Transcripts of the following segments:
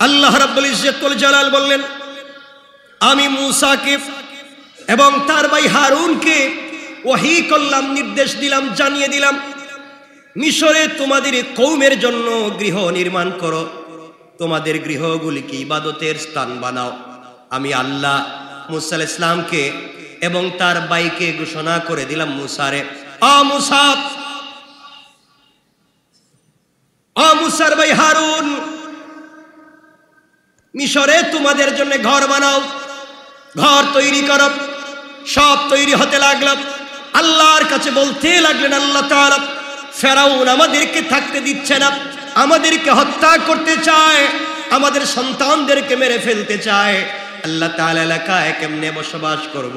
আল্লাহ রাব্বুল ইজ্জতুল জালাল বললেন, আমি মূসাকে এবং তার ভাই হারুনকে ওহী করলাম, নির্দেশ দিলাম, জানিয়ে দিলাম, মিশরে তোমাদের কওমের জন্য গৃহ নির্মাণ করো, তোমাদের গৃহগুলিকে ইবাদতের স্থান বানাও। আমি আল্লাহ মূসা আলাইহিস সালামকে এবং তার ভাইকে ঘোষণা করে দিলাম, মূসারে, মূসার ভাই হারুন, মিশরে তোমাদের জন্য ঘর বানাও, ঘর তৈরি করো। সব তৈরি হতে লাগলো। আল্লাহর কাছে বলতে লাগলেন, আল্লাহ তাআলা, ফেরাউন আমাদেরকে থাকতে দিচ্ছে না, আমাদেরকে হত্যা করতে চায়, আমাদের সন্তানদেরকে মেরে ফেলতে চায়। আল্লাহ তাআলা এলাকায় কেমনে বসবাস করব?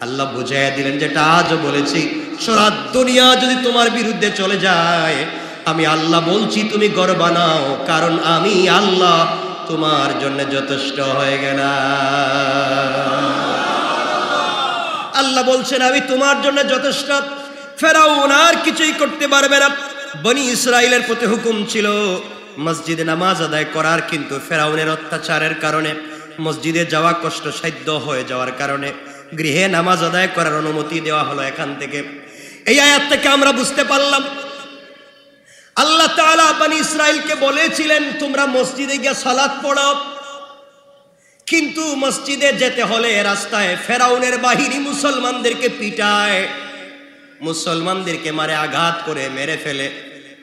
আল্লাহ বুঝাইয়া দিলেন, যেটা আজও বলেছি, সারা দুনিয়া যদি তোমার বিরুদ্ধে চলে যায়, আমি আল্লাহ বলছি তুমি ঘর বানাও, কারণ আমি আল্লাহ তোমার জন্য যথেষ্ট হয়ে গেলাম। আল্লাহ বলছেন, আমি তোমার জন্য যথেষ্ট। ফেরাউন আর কিছুই করতে পারবে না। বনি ইসরাইলের প্রতি হুকুম ছিল মসজিদে নামাজ আদায় করার, কিন্তু ফেরাউনের অত্যাচারের কারণে, মসজিদে যাওয়া কষ্টসাধ্য হয়ে যাওয়ার কারণে গৃহে নামাজ আদায় করার অনুমতি দেওয়া হলো। এখান থেকে, এই আয়াত থেকে আমরা বুঝতে পারলাম, আল্লাহ তাআলা বনি ইসরাইলকে বলেছিলেন তোমরা মসজিদে গিয়ে সালাত পড়ো, কিন্তু মসজিদে যেতে হলে রাস্তায় ফেরাউনের বাহিনী মুসলমানদেরকে পিটায়, মুসলমানদেরকে মারে, আঘাত করে মেরে ফেলে।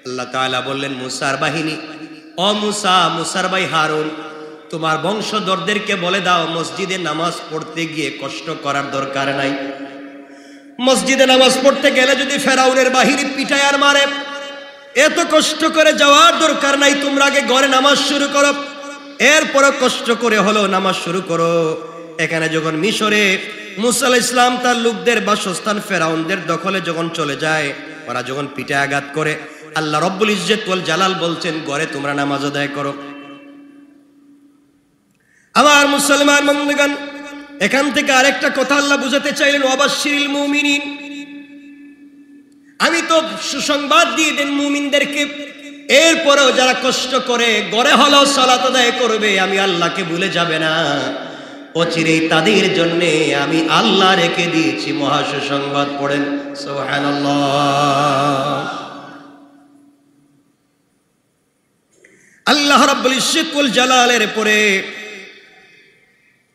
আল্লাহ তাআলা বললেন, মূসার বাহিনী, ও মূসা, মূসার ভাই হারুন, তোমার বংশধরদেরকে বলে দাও, মসজিদে নামাজ পড়তে গিয়ে কষ্ট করার দরকার নাই। মসজিদে নামাজ পড়তে গেলে যদি ফেরাউনের বাহিনী পিটায় আর মারে, এত কষ্ট করে যাওয়ার দরকার নাই, তোমরা আগে ঘরে নামাজ শুরু করো, এরপর কষ্ট করে হলো নামাজ শুরু করো। এখানে যখন মিশরে মূসা আলাইহিস সালাম তার লোকদের বাসস্থান ফেরাউনদের দখলে যখন চলে যায়, ওরা যখন পিঠে আঘাত করে, আল্লাহ রব্বুল ইজ্জত ওয়াল জালাল বলছেন, ঘরে তোমরা নামাজ আদায় করো। আমার মুসলমান বন্ধুগণ, এখান থেকে আরেকটা কথা আল্লাহ বুঝাতে চাইলেন, ওয়াবাশশিরিল মুমিনিন, আমি তো সুসংবাদ দিয়ে দেন মুমিনদেরকে, এরপরেও যারা কষ্ট করে ঘরে হলেও সালাত আদায় করবে, আমি আল্লাহকে ভুলে যাবে না, অচিরেই তাদের জন্য আমি আল্লাহ রেখে দিয়েছি মহা সুসংবাদ। পড়েন সুবহানাল্লাহ। আল্লাহ রাব্বুল ইজ্জত ওয়াল জালালের পরে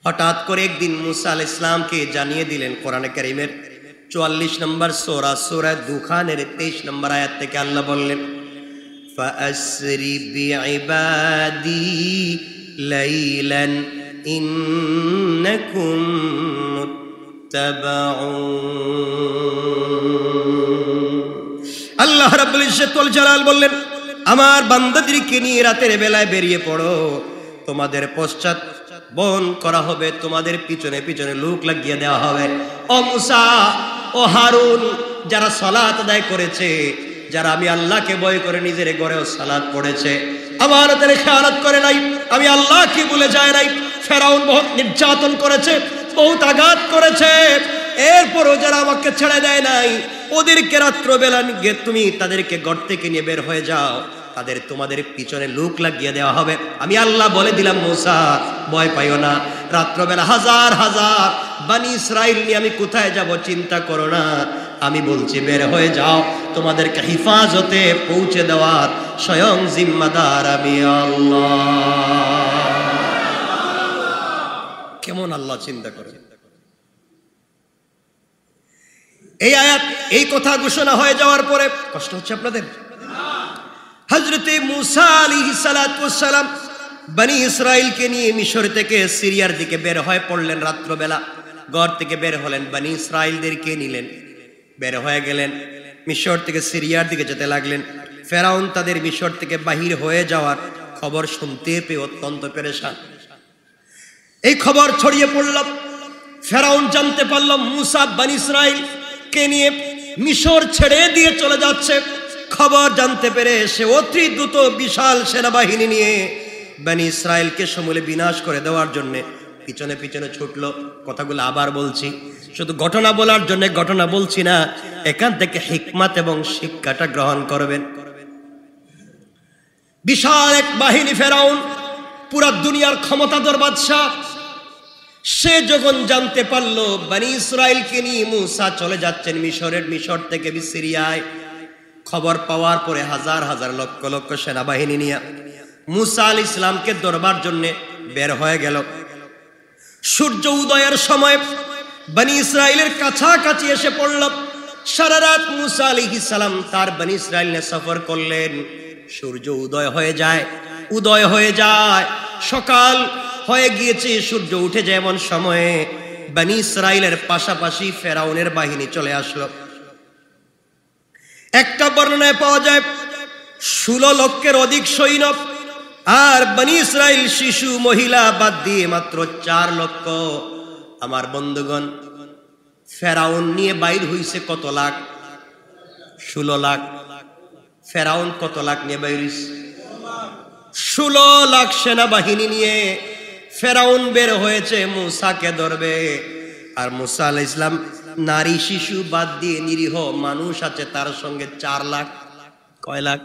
হঠাৎ করে একদিন মূসা আলাইহিস সালামকে জানিয়ে দিলেন, কোরআনে কারীমের 44 নম্বর সূরা, সূরা দুখানের 23 নম্বর আয়াত থেকে আল্লাহ বললেন, ফাআসরি বিইবাদি লাইলান ইন্নাকুম মুত্তাবাউন। আল্লাহ রাব্বুল ইজ্জত ওয়াল জালাল বললেন, আমার বান্দাদেরকে নিয়ে রাতের বেলায় বেরিয়ে পড়ো, তোমাদের পশ্চাৎ বন করা হবে, তোমাদের পিছনে পিছনে লোক লাগিয়ে দেওয়া হবে। ও মূসা, ও হারুন, যারা সালাত আদায় করেছে, যারা আমি আল্লাহকে ভয় করে নিজের ঘরেও সালাত পড়েছে, আমানতের খেয়ানত করে নাই, আমি আল্লাহকে ভুলে যায় নাই, ফেরাউন বহুত নির্যাতন করেছে, বহুত আঘাত করেছে, এরপরও যারা আমাকে ছেড়ে দেয় নাই, ওদেরকে রাত্রবেলা গিয়ে তুমি তাদেরকে ঘর থেকে নিয়ে বের হয়ে যাও, তাদের তোমাদের পিছনে লোক লাগিয়ে দেওয়া হবে। আমি আল্লাহ বলে দিলাম, মূসা ভয় পাইও না, রাত্রবেলা হাজার হাজার বনি ইসরাইল নিয়ে আমি কোথায় যাব চিন্তা করো না, আমি বলছি বের হয়ে যাও, তোমাদেরকে হিফাজতে পৌঁছে দেওয়ার স্বয়ং জিম্মাদার আমি আল্লাহ। কেমন আল্লাহ, চিন্তা করে। এই আয়াত, এই কথা ঘোষণা হয়ে যাওয়ার পরে কষ্ট হচ্ছে আপনাদের? হযরতে মূসা আলাইহিস সালাতু ওয়াস সালাম বনি ইসরাইলকে নিয়ে মিশর থেকে সিরিয়ার দিকে বের হয়ে পড়লেন। রাত্রবেলা ঘর থেকে বের হলেন, বনি ইসরাইলদেরকে নিলেন, বের হয়ে গেলেন, মিশর থেকে সিরিয়ার দিকে যেতে লাগলেন। ফেরাউন তাদের মিশর থেকে বাহির হয়ে যাওয়ার খবর শুনতে পেয়ে অত্যন্ত পেরেশান। এই খবর ছড়িয়ে পড়ল, ফেরাউন জানতে পারল মূসা বনি ইসরাইলকে নিয়ে মিশর ছেড়ে দিয়ে চলে যাচ্ছে। খবর জানতে পেরে সে অতি দ্রুত বিশাল সেনাবাহিনী নিয়ে বনি ইসরাইলকে সমূলে বিনাশ করে দেওয়ার জন্য পিছনে পিছনে ছুটলো। কথাগুলো আবার বলছি, শুধু ঘটনা বলার জন্য ঘটনা বলছি না, এখান থেকে হিকমত এবং শিক্ষাটা গ্রহণ করবেন। বিশাল এক বাহিনী ফেরাউন পুরা দুনিয়ার ক্ষমতাধর বাদশাহ, সে যখন জানতে পারলো বনি ইসরাইলকে নিয়ে মুসা চলে যাচ্ছেন মিশর থেকে সিরিয়ায়, খবর পাওয়ার পরে হাজার হাজার লক্ষ লক্ষ সেনাবাহিনী নিয়ে মুসা আলাইহিস সালামকে ধরবার জন্য বের হয়ে গেল। সূর্য উদয়ের সময় বনি ইসরাইলের কাছাকাছি এসে পড়ল। সারা রাত মুসা আলাইহিস সালাম তার বনি ইসরাইল নিয়ে সফর করলেন। সূর্য উদয় হয়ে যায়, সকাল হয়ে গিয়েছে, সূর্য উঠে যায় এমন সময়ে বনি ইসরাইলের পাশাপাশি ফেরাউনের বাহিনী চলে আসলো। একটা বর্ণনায় পাওয়া যায় 16 লক্ষের অধিক সৈন্য, আর বনি ইসরাইল শিশু মহিলা বাদ দিয়ে মাত্র 4 লক্ষ। আমার বন্ধুগণ, ফেরাউন নিয়ে বাইর হইছে কত লাখ? 16 লাখ। ফেরাউন কত লাখ নিয়ে বাইর হইছে? 16 লাখ সেনাবাহিনী নিয়ে ফেরাউন বের হয়েছে মুসাকে ধরবে। আর মুসা আলাইহিস সালাম নারী শিশু বাদ দিয়ে নিরীহ মানুষ আছে তার সঙ্গে 4 লাখ। কয় লাখ?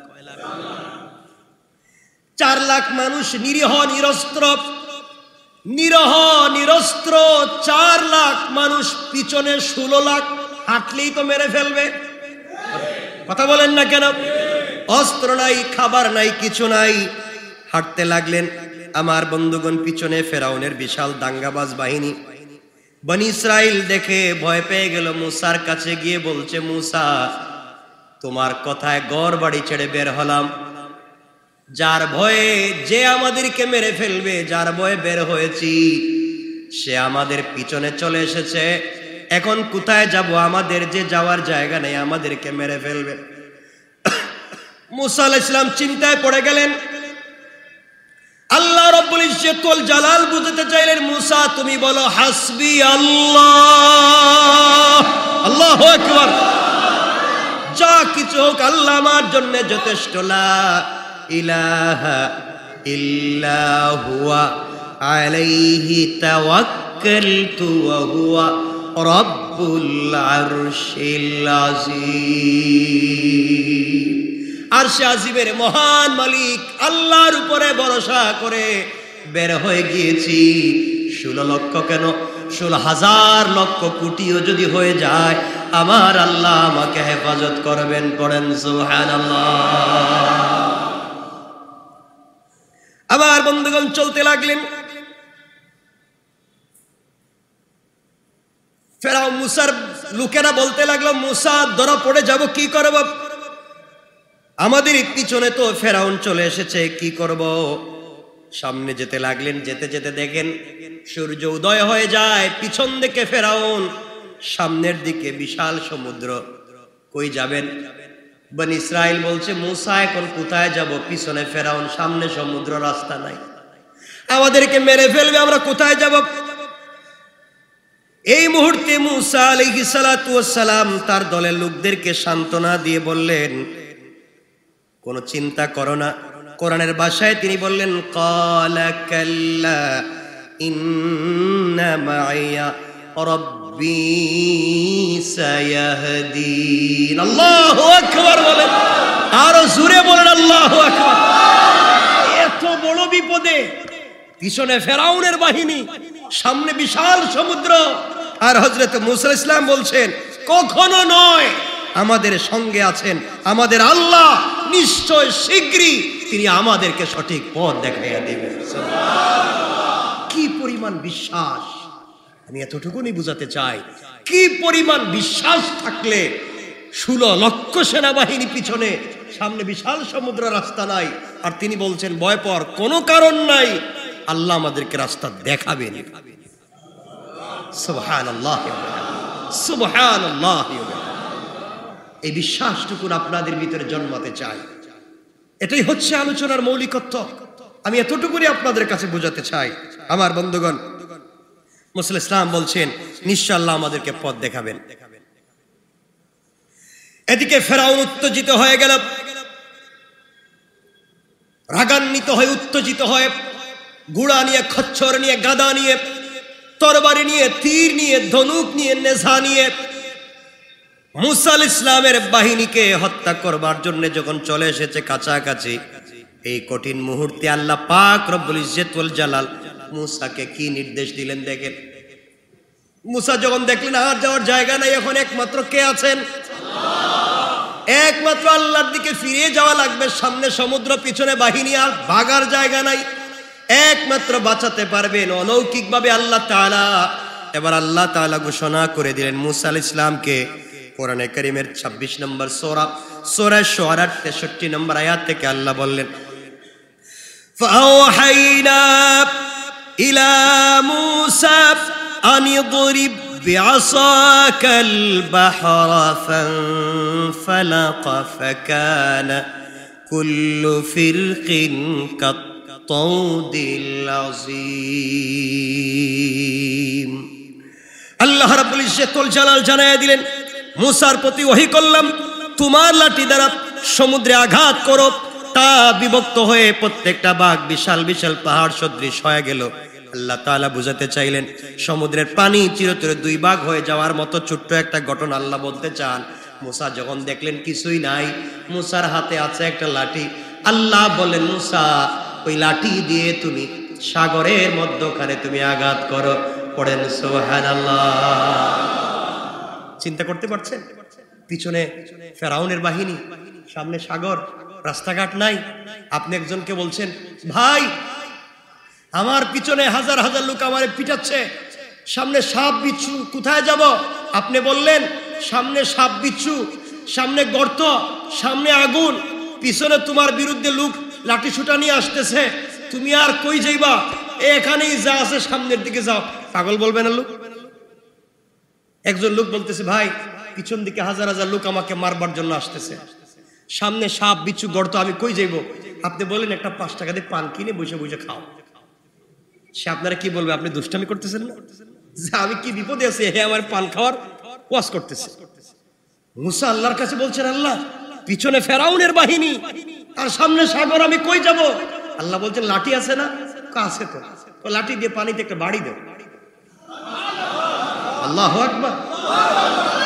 4 লাখ মানুষ, নিরীহ নিরস্ত্র 4 লাখ মানুষ, পিছনে 16 লাখ। হাঁটলেই তো মেরে ফেলবে। কথা বলেন না কেন? অস্ত্র নাই, খাবার নাই, কিছু নাই, হাঁটতে লাগলেন। আমার বন্ধুগণ, পিছনে ফেরাউনের বিশাল দাঙ্গাবাজ বাহিনী। বনি ইসরাইল দেখে ভয় পেয়ে গেল। মুসার কাছে গিয়ে বলছে, মুসা, তোমার কথায় ঘর বাড়ি ছেড়ে বের হলাম, যার ভয়ে যে আমাদেরকে মেরে ফেলবে, যার ভয়ে বের হয়েছি, সে আমাদের পিছনে চলে এসেছে। এখন কোথায় যাব? আমাদের যে যাওয়ার জায়গা নেই, আমাদেরকে মেরে ফেলবে। মুসা আলাইহিস সালাম চিন্তায় পড়ে গেলেন। আল্লাহ রাব্বুল ইজ্জতুল জালাল বুঝাতে চাইলেন, মুসা তুমি বলো হাসবি আল্লাহ। আল্লাহু আকবার। যা কিছু হোক আল্লাহ আমার জন্য যথেষ্ট। লা ইলাহা ইল্লা হুয়া আলাইহি তাওয়াক্কালতু ওয়া হুয়া রাব্বুল আরশিল আযীম। আরশে আজিমের মহান মালিক আল্লাহর উপরে ভরসা করে বের হয়ে গিয়েছি। 16 লক্ষ কেন, 16,000 লক্ষ কোটিও যদি হয়ে যায়, আমার আল্লাহ আমাকে হেফাজত করবেন। পড়েন সুবহানাল্লাহ। আবার বন্ধুগণ চলতে লাগলেন। ফেরাউন মুসার লোকেরা বলতে লাগলো, মুসা ধরা পড়ে যাব, কি করব? আমাদের পিছনে তো ফেরাউন চলে এসেছে, কি করব? সামনে যেতে লাগলেন। যেতে যেতে দেখেন সূর্য উদয় হয়ে যায়, পিছন দিকে ফেরাউন, সামনের দিকে বিশাল সমুদ্র। কই যাবেন? বনি ইসরাইল বলছে, মুসা এখন কোথায় যাব? পিছনে ফেরাউন, সামনে সমুদ্র, রাস্তা নাই, আমাদেরকে মেরে ফেলবে, আমরা কোথায় যাব? এই মুহূর্তে মুসা আলাইহিস সালাতু ওয়াস সালাম তার দলের লোকদেরকে সান্ত্বনা দিয়ে বললেন, কোনো চিন্তা করো না। কোরআনের ভাষায় তিনি বললেন, ক্বালা কাল্লা ইন্না মাইয়া রাব্বী সায়াহদিন। আল্লাহু আকবার বলেন, আরো জোরে বলেন আল্লাহু আকবার। এত বড় বিপদে, পিছনে ফেরাউনের বাহিনী, সামনে বিশাল সমুদ্র, আর হযরত মুসা আলাইহিস সালাম বলছেন, কখনো নয়, আমাদের সঙ্গে আছেন আমাদের আল্লাহ, নিশ্চয় শীঘ্রই তিনি আমাদেরকে সঠিক পথ দেখাইয়া দেবেন। কি পরিমাণ বিশ্বাস! আমি এতটুকুনি বুঝাতে চাই, কি পরিমাণ বিশ্বাস থাকলে 16 লক্ষ সেনাবাহিনী পিছনে, সামনে বিশাল সমুদ্র, রাস্তা নাই, আর তিনি বলছেন ভয় পাওয়ার কোনো কারণ নাই, আল্লাহ আমাদেরকে রাস্তা দেখাবেন। সুবহানাল্লাহ, সুবহানাল্লাহ। এই বিশ্বাসটুকু আপনাদের ভিতরে জন্মাতে চাই। এটাই হচ্ছে আলোচনার মৌলিকত্ব। আমি এতটুকুনি আপনাদের কাছে বোঝাতে চাই। আমার বন্ধুগণ, মুসা আলাইহিস সালাম বলছেন, নিশ্চয় আল্লাহ আমাদেরকে পথ দেখাবেন। এদিকে ফেরাউন উত্তেজিত হয়ে গেল, রাগান্বিত হয়ে, উত্তেজিত হয়ে, ঘোড়া নিয়ে, খচ্চর নিয়ে, গাদা নিয়ে, তরবারি নিয়ে, তীর নিয়ে, ধনুক নিয়ে, নেজা নিয়ে মুসা আলাইহিস সালামের বাহিনীকে হত্যা করবার জন্য যখন চলে এসেছে কাছাকাছি, এই কঠিন মুহূর্তে আল্লাহ পাক রব্বুল ইজ্জত ওয়াল জালাল মূসাকে কি নির্দেশ দিলেন দেখেন। মূসা যখন দেখলেন আর যাওয়ার জায়গা নাই, এখন একমাত্র কে আছেন? একমাত্র আল্লাহর দিকে ফিরে যাওয়া লাগবে। সামনে সমুদ্র, পিছনে বাহিনী, আর ভাগার জায়গা নাই। একমাত্র বাঁচাতে পারবেন অলৌকিকভাবে আল্লাহ তাআলা। এবার আল্লাহ তাআলা ঘোষণা করে দিলেন মূসা আলাইহিস সালামকে। কোরআনে কারীমের 26 নম্বর সূরা শুআরা 63 নম্বর আয়াত থেকে আল্লাহ বললেন, ফাওহাইনা ইলা মূসা আন ইদরিব বিআসাকাল বাহরা ফানফালাকা ফাকানা কুল্লু ফিরকিন কাত-তাউদিল আযীম। আল্লাহ রাব্বুল ইজ্জত ওয়াল জালাল জানায়া দিলেন, মূসার প্রতি ওহী করলাম, তোমার লাঠি দ্বারা সমুদ্রে আঘাত করো, তা বিভক্ত হয়ে প্রত্যেকটা ভাগ বিশাল বিশাল পাহাড় সদৃশ হয়ে গেল। আল্লাহ তাআলা বুঝাতে চাইলেন সমুদ্রের পানি চিরতরে দুই ভাগ হয়ে যাওয়ার মতো ছোট্ট একটা ঘটনা আল্লাহ বলতে চান। মূসা যখন দেখলেন কিছুই নাই, মূসার হাতে আছে একটা লাঠি, আল্লাহ বলেন, মূসা ওই লাঠি দিয়ে তুমি সাগরের মধ্যখানে তুমি আঘাত করো। পড়েন সুবহানাল্লাহ। চিন্তা করতে পারছেন? পিছনে ফেরাউনের বাহিনী, সামনে সাগর, রাস্তাঘাট নাই। আপনি একজনকে বলছেন, ভাই আমার পিছনে হাজার হাজার লোক আমারে পিটাচ্ছে, সামনে সাপ বিচ্ছু, কোথায় যাব? আপনি বললেন সামনে সাপ বিচ্ছু, সামনে গর্ত, সামনে আগুন, পিছনে তোমার বিরুদ্ধে লোক লাঠি ছুটা নিয়ে আসতেছে, তুমি আর কই যাইবা? এখানেই যা আছে সামনের দিকে যাও। পাগল বলবে না লোক? একজন লোক বলতেছে, ভাই পিছন দিকে হাজার হাজার লোক আমাকে মারবার জন্য আসতেছে, সামনে সাপ বিচ্ছু গর্ত, আমি কই যাইব? আপনি বলেন একটা 5 টাকা দিয়ে পান কিনে বসে বসে খাও। সে আপনারা কি বলবে? আপনি দুষ্টামি করতেছেন না, যে আমি কি বিপদে আছি, হে আমার পান খাওয়ার ওয়াজ করতেছে। মূসা আল্লাহর কাছে বলছেন, আল্লাহ পিছনে ফেরাউনের বাহিনী আর সামনে সাগর, আমি কই যাব? আল্লাহ বলছেন, লাঠি আছে না? আছে তো, লাঠি দিয়ে পানিতে একটা বাড়ি দাও। আল্লাহু আকবার।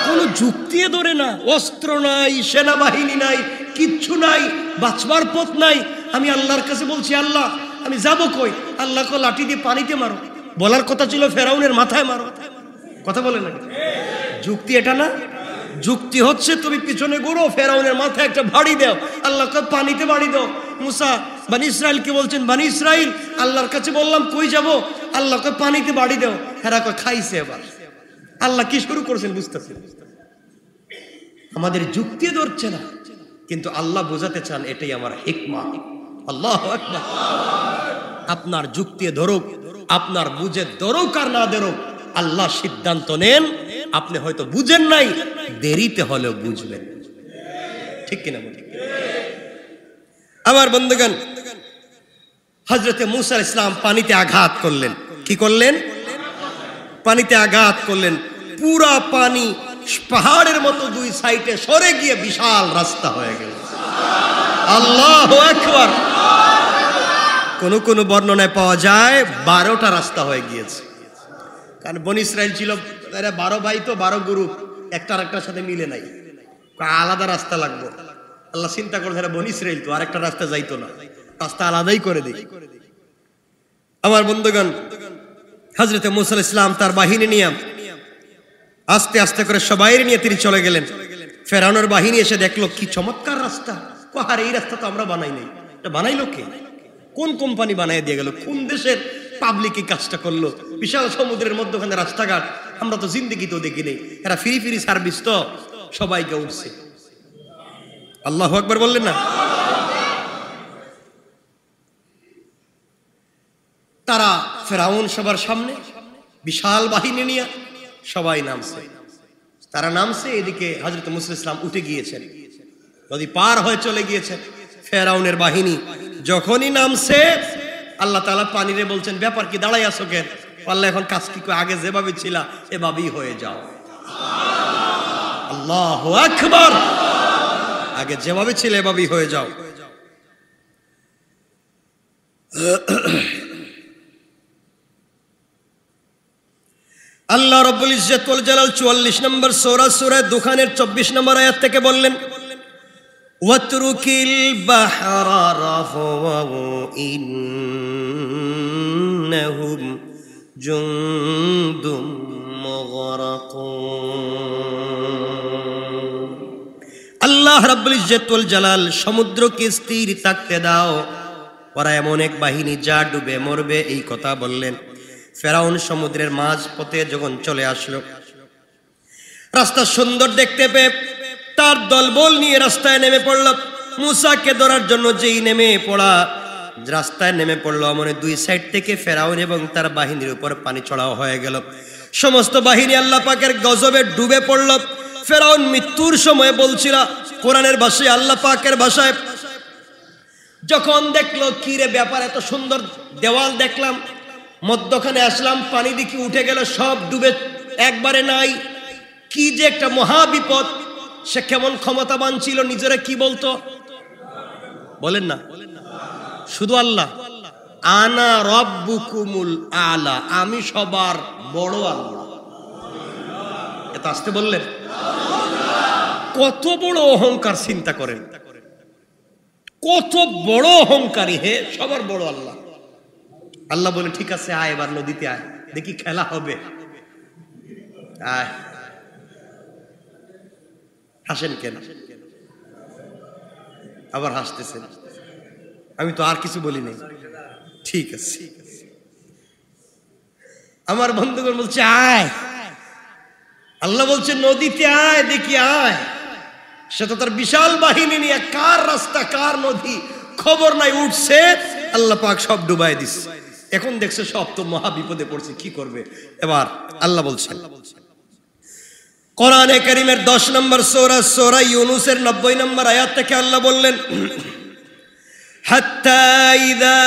কোন যুক্তি ধরে না, অস্ত্র নাই, সেনাবাহিনী নাই, কিচ্ছু নাই, বাঁচবার পথ নাই। আমি আল্লাহর কাছে বলছি, আল্লাহ আমি যাব কই? আল্লাহ কো লাঠি দিয়ে পানিতে মারো। বলার কথা ছিল ফেরাউনের মাথায় মারো। কথা বলে না? যুক্তি এটা না। যুক্তি হচ্ছে তুমি পিছনে ঘুরো, ফেরাউনের মাথায় একটা বাড়ি দাও। আল্লাহ কো পানিতে বাড়ি দাও। মূসা বনি ইসরাইলকে বলছেন, বনি ইসরাইল আল্লাহর কাছে বললাম কই যাব? আল্লাহ কো পানিতে বাড়ি দাও। হেরা কো খাইছে। এবার আল্লাহ কি শুরু করছেন বুঝতেছেন? আমাদের যুক্তি ধরছে না, কিন্তু আল্লাহ বোঝাতে চান এটাই আমার হিকমা। আল্লাহু আকবার। আপনার যুক্তি ধরুক, আপনার বুঝে ধরুক আর না ধরুক, আল্লাহ সিদ্ধান্ত নেন। আপনি হয়তো বুঝেন নাই, দেরিতে হলেও বুঝবেন। ঠিক কিনা বলি? আমার বন্ধুগণ, হযরতে মূসা আলাইহিস সালাম পানিতে আঘাত করলেন। কি করলেন? পানিতে আঘাত করলেন। পুরা পানি পাহাড়ের মতো দুই সাইডে সরে গিয়ে বিশাল রাস্তা হয়ে গেল। আল্লাহু আকবার। কোন বর্ণনায় পাওয়া যায় 12টা রাস্তা হয়ে গিয়েছে। কারণ বনি ইসরাইল ছিল 12 ভাই, তো 12 গ্রুপ, একটা আরেকটার সাথে মিলে নাই, আলাদা রাস্তা লাগবে। আল্লাহ চিন্তা করে বনি ইসরাইল তো আরেকটা রাস্তা যাইতো না, রাস্তা আলাদাই করে দেয়। আমার বন্ধুগণ, হযরতে মূসা আলাইহিস সালাম তার বাহিনী নিয়ে আস্তে আস্তে করে সবাই নিয়ে তিনি চলে গেলেন। ফেরাউনের বাহিনী এসে দেখলো কি চমৎকার রাস্তা। আর এই রাস্তা তো আমরা বানাই নাই, এটা বানাইলো কে? কোন কোম্পানি বানাই দিয়ে গেল? কোন দেশের পাবলিক এই কাজটা করলো? বিশাল সমুদ্রের মধ্যখানে রাস্তাঘাট আমরা তো জিন্দেগিতেও দেখি নেই। এরা ফ্রি ফ্রি সার্ভিস তো সবাইকে উঠছে। আল্লাহু আকবার বললেন না? তারা ফেরাউন সবার সামনে বিশাল বাহিনী নিয়ে সবাই নামছে। তারা নামছে, এদিকে হযরত মূসা আলাইহিস সালাম উঠে গিয়েছেন, নদী পার হয়ে চলে গিয়েছেন। ফেরাউনের বাহিনী যখনই নামছে, আল্লাহ তাআলা পানিরে বলছেন, ব্যাপার কি, দাঁড়াই আছো কেন? আল্লাহ এখন কাজ কি, আগে যেভাবে ছিল এভাবেই হয়ে যাও। আল্লাহু আকবার। আগে যেভাবে ছিল এভাবেই হয়ে যাও। আল্লাহ রাব্বুল ইজ্জত ওয়াল জালাল 44 নম্বর সূরা দুখানের 24 নম্বর আয়াত থেকে বললেন, ওয়াতরুকিল বাহরা রাহওয়া ইন্নাহুম জুনদুম মুগরাকুন। আল্লাহ রাব্বুল ইজ্জত ওয়াল জালাল সমুদ্রকে স্থির থাকতে দাও, ওরা এমন এক বাহিনী যা ডুবে মরবে, এই কথা বললেন। ফেরাউন সমুদ্রের মাঝ পথে যখন চলে আসলো, রাস্তা সুন্দর দেখতে পেয়ে তার দলবল নিয়ে রাস্তায় নেমে পড়ল। মুসাকে ধরার জন্য যেই নেমে পড়া, রাস্তায় নেমে পড়লো, মানে দুই সাইড থেকে ফেরাউন এবং তার বাহিনীর উপর পানি চড়াও হয়ে গেল। সমস্ত বাহিনী আল্লাহ পাকের গজবে ডুবে পড়ল। ফেরাউন মৃত্যুর সময় বলছিল কোরআনের ভাষায়, আল্লাহ পাকের ভাষায়, যখন দেখলো কি রে ব্যাপার, এত সুন্দর দেওয়াল দেখলাম, মধ্যখানে আসলাম, পানি দিকে উঠে গেল, সব ডুবে একবারে নাই, কি যে একটা মহা বিপদ। সে কেমন ক্ষমতাবান ছিল, নিজেরা কি বলতো বলেন না, শুধু আল্লাহ, আনা রব্বুকুমুল আলা, আমি সবার বড় আল্লাহ। এত আসতে বললেন, কত বড় অহংকার চিন্তা করেন, কত বড় অহংকারী, হে সবার বড় আল্লাহ। আল্লাহ বলে ঠিক আছে আয়, এবার নদীতে আয়, দেখি খেলা হবে, আয়। হাসেন কেন, আবার হাসতেছেন? আমি তো আর কিছু বলি নাই, ঠিক আছে। আমার বন্ধুগণ বলছে আয়, আল্লাহ বলছে নদীতে আয়, দেখি আয়। সে তো তার বিশাল বাহিনী নিয়ে, কার রাস্তা কার নদী খবর নাই, উঠছে, আল্লাহ পাক সব ডুবাই দিস। এখন দেখছে সব তো মহা বিপদে পড়ছে, কি করবে এবার? আল্লাহ বলছেন কোরআনে কারীমের 10 নম্বর সূরা, সূরা ইউনূসের 90 নম্বর আয়াত থেকে আল্লাহ বললেন, হাত্তা ইযা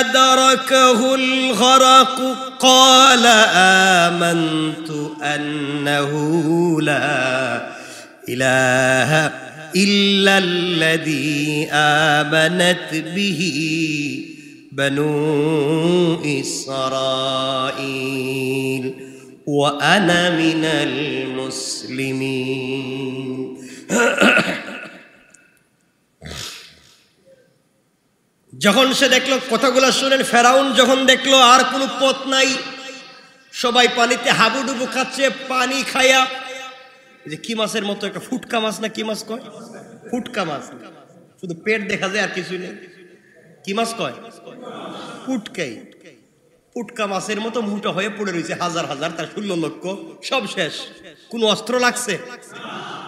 আদরাকাহুল গরাক ক্বালা আমানতু আন্নাহু লা ইলাহা ইল্লাল্লাযী আমানাত বিহি বানু ইসরাঈল ওয়া আনা মিনাল মুসলিমিন। যখন সে দেখলো, কথাগুলো শুনেন, ফেরাউন যখন দেখলো আর কোনো পথ নাই, সবাই পানিতে হাবুডুবু খাচ্ছে, পানি খায়া, যে কি মাছের মতো একটা ফুটকা মাছ, না কি মাছ কয়, ফুটকা মাছ, শুধু পেট দেখা যায় আর কিছুই নেই, কি মাছ কয়, ফুটকাই। ফুটকা মাছের মতো মুটা হয়ে পড়ে রয়েছে, হাজার হাজার, তার 16 লক্ষ, সব শেষ। কোন অস্ত্র লাগছে,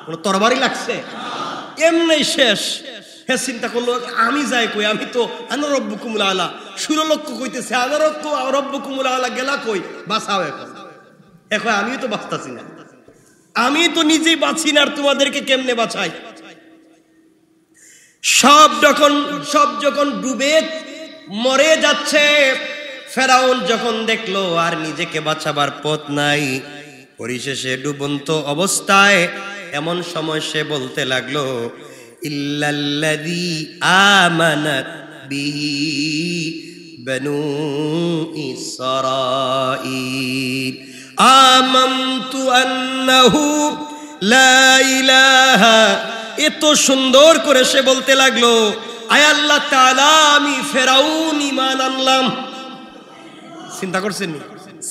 কোন তরবারি লাগছে, এমনি শেষ। হে চিন্তা করলো, আমি যাই কই, আমি তো আনা রব্বুকুমুল আলা, 16 লক্ষ কইতেছে, আনা রব্বুকুমুল আলা গেলা কই, বাঁচাও এখন। এখন আমিও তো বাঁচতাছি না, আমি তো নিজেই বাঁচি না, আর তোমাদেরকে কেমনে বাঁচাই? সব যখন ডুবে মরে যাচ্ছে, ফেরাউন যখন দেখলো আর নিজেকে বাঁচাবার পথ নাই, পরিশেষে ডুবন্ত অবস্থায়, এমন সময় সে বলতে লাগলো, ইল্লাল্লাযী আমানাত বিহি বানু ইসরাঈল আমানতু আন্নাহু লা ইলাহা। এত সুন্দর করে সে বলতে লাগলো, আয় আল্লাহ তাআলা, আমি ফেরাউন ঈমান আনলাম। চিন্তা করছেন,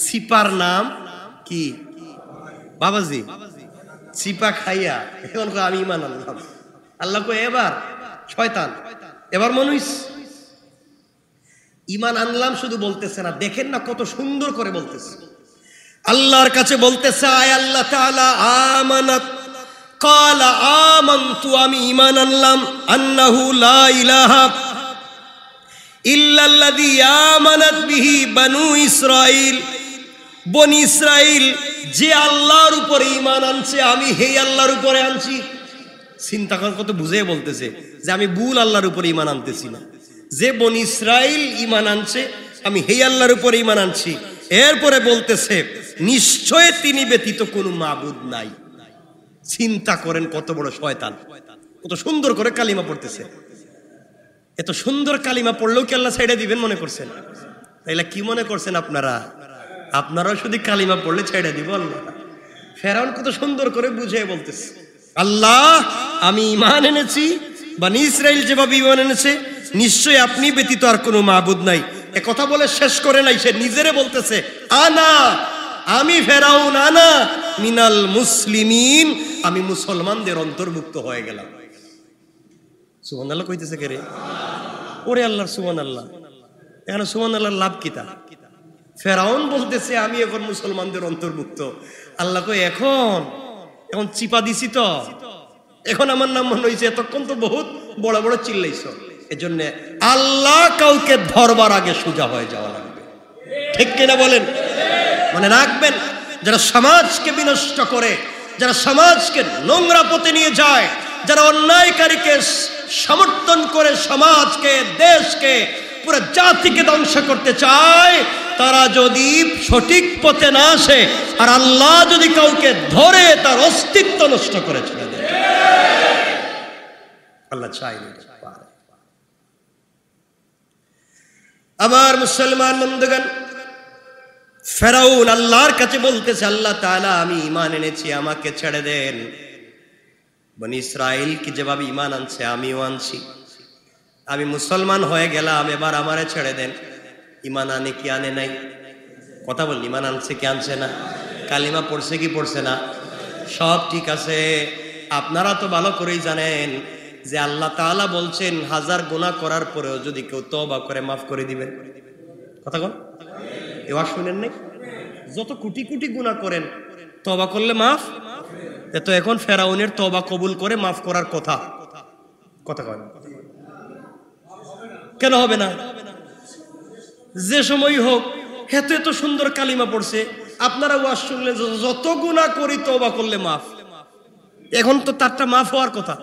সিপার নাম কি বাবাজি, সিপা খাইয়া এখন আমি ঈমান আনলাম। আল্লাহ কই এবার শয়তান, এবার মানুষ ঈমান আনলাম শুধু বলতেছে না, দেখেন না কত সুন্দর করে বলতেছে। আল্লাহর কাছে বলতেছে, আয় আল্লাহ তাআলা আমানাত, ক্বালা আমানতু, আমি ঈমান আনলাম, আন্নাহু লা ইলাহা ইল্লাল্লাযী আমানাত বিহি বানু ইসরাঈল, বনি ইসরাঈল যে আল্লাহর উপরে ঈমান আনছে, আমি সেই আল্লাহর উপরে আনছি। চিন্তা কর, কত বুঝে বলতেছে যে আমি ভুল আল্লাহর উপরে ঈমান আনতেছি না, যে বনি ইসরাঈল ঈমান আনছে, আমি সেই আল্লাহর উপরে ঈমান আনছি। এরপরে বলতেছে, নিশ্চয় তিনি ব্যতীত কোনো মাবুদ নাই। চিন্তা করেন কত বড় শয়তান, কত সুন্দর করে কালিমা পড়তেছে। এত সুন্দর কালিমা পড়লেও কি আল্লাহ ছেড়ে দিবেন মনে করছেন? তাইলে কি মনে করছেন আপনারাও শুধু কালিমা পড়লে ছেড়ে দিব আল্লাহ? ফেরাউন কত সুন্দর করে বুঝিয়ে বলতেছে, আল্লাহ আমি ঈমান এনেছি, বনি ইসরাইল যেভাবে ঈমান এনেছে নিশ্চয়ই আপনি ব্যতীত আর কোনো মাবুদ নাই। এ কথা বলে শেষ করে নাই, সে নিজেরে বলতেছে আমি ফেরাউন আনা মিনাল মুসলিমিন, আমি মুসলমানদের অন্তর্ভুক্ত হয়ে গেলাম। সুবহানাল্লাহ কইতেছে কে রে? ওরে আল্লাহর সুবহানাল্লাহ। এখানে সুবহানাল্লাহর লাভ কি? তা ফেরাউন বলতেছে আমি এখন মুসলমানদের অন্তর্ভুক্ত। আল্লাহ কই এখন চিপা দিছি তো, এখন আমার নাম মনে হয়েছে, এতক্ষণ তো বহুত বড় বড় চিল্লাইছ। এজন্য আল্লাহ কাউকে ধরবার আগে সোজা হয়ে যাওয়া লাগবে, ঠিক কিনা বলেন? মনে রাখবেন, যারা সমাজকে বিনষ্ট করে, যারা সমাজকে নোংরা পথে নিয়ে যায়, যারা অন্যায়কারীকে সমর্থন করে সমাজকে, দেশকে, পুরো জাতিকে ধ্বংস করতে চায়, তারা যদি সঠিক পথে না আসে আর আল্লাহ যদি কাউকে ধরে তার অস্তিত্ব নষ্ট করে ছেড়ে দেয়, আল্লাহ চাইলে পারে। আবার মুসলমান বন্ধুগণ, ফেরাউন আল্লাহর কাছে বলতেছে, আল্লাহ তাআলা আমি ঈমান এনেছি, আমাকে ছেড়ে দেন। বনি ইসরাইল কি যেভাবে ঈমান আনছে আমিও আনছি, আমি মুসলমান হয়ে গেলাম, এবার আমারে ছেড়ে দেন। ঈমান আনে কি আনে নাই? কথা বল, ঈমান আনছে কি আনছে না? কালিমা পড়ছে কি পড়ছে না? সব ঠিক আছে। আপনারা তো ভালো করেই জানেন যে আল্লাহ তাআলা বলছেন 1000 গুনাহ করার পরেও যদি কেউ তওবা করে মাফ করে দিবেন। কথা বল, এবার শুনেন নাই? যত কোটি কোটি গুনাহ করেন, তওবা করলে মাফ। তো এখন ফেরাউনের তওবা কবুল করে মাফ করার কথা কয় কেন হবে না? যে সময় হোক, হেতু এত সুন্দর কালিমা পড়ছে, আপনারা ওয়াজ শুনলেন যত গুনাহ করি তওবা করলে মাফ। এখন তো তারটা মাফ হওয়ার কথা,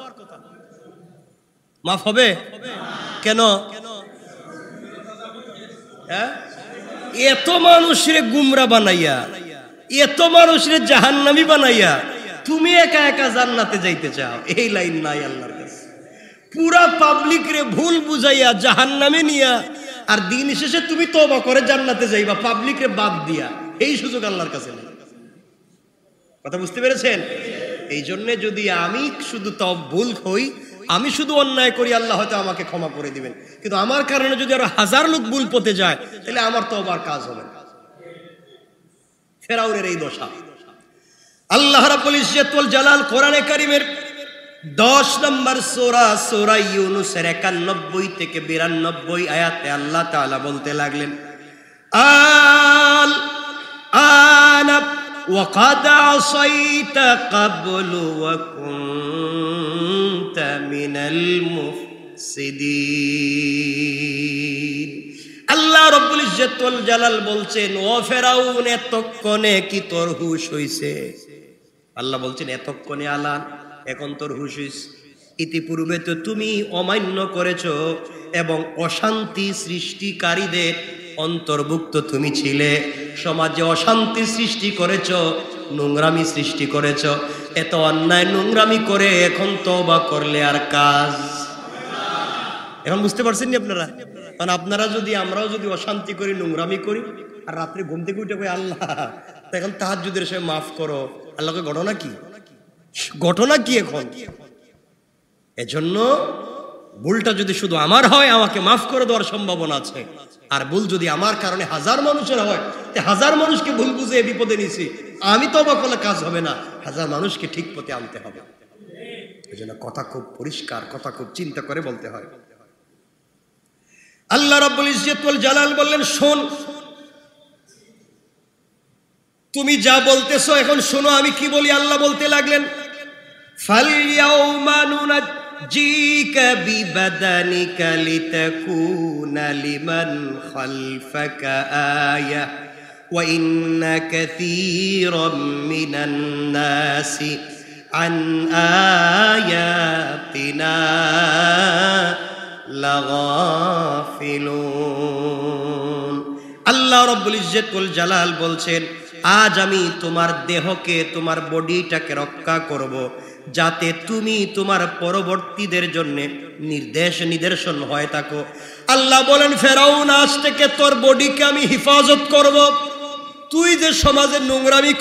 মাফ হবে কেন? এত মানুষের গুমরা বানাইয়া, এত মানুষের জাহান্নামী বানাইয়া তুমি একা একা জান্নাতে যাইতে চাও, এই লাইন নাই আল্লাহর কাছে। পুরা পাবলিক রে ভুল বুঝাইয়া জাহান্নামে নিয়া আর দিন শেষে তুমি তওবা করে জান্নাতে যাইবা, পাবলিক রে বাদ দিয়া, এই সুযোগ আল্লাহর কাছে নেই। কথা বুঝতে পেরেছেন? এই জন্য যদি আমি শুধু ভুল হই, আমি শুধু অন্যায় করি, আল্লাহ হয়তো আমাকে ক্ষমা করে দিবেন, কিন্তু আমার কারণে যদি আরো 1000 লোক ভুল পথে যায়, তাহলে আমার তওবার কাজ হবে না। ফেরাউনের এই দশা। আল্লাহ রাব্বুল ইজ্জত ওয়াল জালাল কোরআনে কারীমের 10 নম্বর সূরা ইউনূসের 91 থেকে 92 আয়াতে আল্লাহ তাআলা বলতে লাগলেন, আনা وقد عصيت قبل وكنت من المفسدين। আল্লাহ রাব্বুল ইজ্জত ওয়াল জালাল বলছেন, ও ফেরাউন এতক্ষণে কি তোর হুঁশ হইছে? আল্লাহ বলছেন এতক্ষণে আলান, এখন তোর হুঁশ হইছে। ইতিপূর্বে তো তুমি অমান্য করেছো এবং অশান্তি সৃষ্টিকারীদের অন্তর্ভুক্ত তুমি ছিলে। সমাজে অশান্তি সৃষ্টি করেছ, নোংরামি সৃষ্টি করেছ। এত অন্যায় নোংরামি করে এখন তওবা করলে আর কাজ। এখন বুঝতে পারছেন নি আপনারা? কারণ আপনারা যদি, আমরাও যদি অশান্তি করি, নোংরামি করি, আর রাত্রে ঘুম থেকে উঠে কই আল্লাহ এখন তাহাজ্জুদের সময় মাফ করো, আল্লাহকে ঘটনা কি? এখন এজন্য ভুলটা যদি শুধু আমার হয়, আমাকে মাফ করে দেওয়ার সম্ভাবনা আছে। আর ভুল যদি আমার কারণে 1000 মানুষের হয়, 1000 মানুষকে ভুল বুঝে বিপদে নিছি, আমি তওবা করলে কাজ হবে না, 1000 মানুষকে ঠিক পথে আনতে হবে। এজন্য কথা খুব পরিষ্কার, কথা খুব চিন্তা করে বলতে হয়। আল্লাহ রাব্বুল ইজ্জত ওয়াল জালাল বললেন, শোন, তুমি যা বলতেছো এখন শোনো আমি কি বলি। আল্লাহ বলতে লাগলেন, ফালইয়াউমা নুনাজ্জিকা বিবাদানিকা লিতাকুনা লিমান খালফাকা আয়া ওয়া ইন্না কাসীরাম মিনান নাসি আন আয়াতিনা লাগাফিলুন। আল্লাহ রাব্বুল ইজ্জত ওয়াল জালাল বলছেন, আজ আমি তোমার দেহকে, তোমার বডিটাকে রক্ষা করব, যাতে তুমি তোমার পরবর্তীদের জন্য নিদর্শন হয়ে থাকো। আল্লাহ বলেন, ফেরাউন আজ থেকে তোর বডিকে আমি হেফাজত করব। তুই যে সমাজে নোংরামি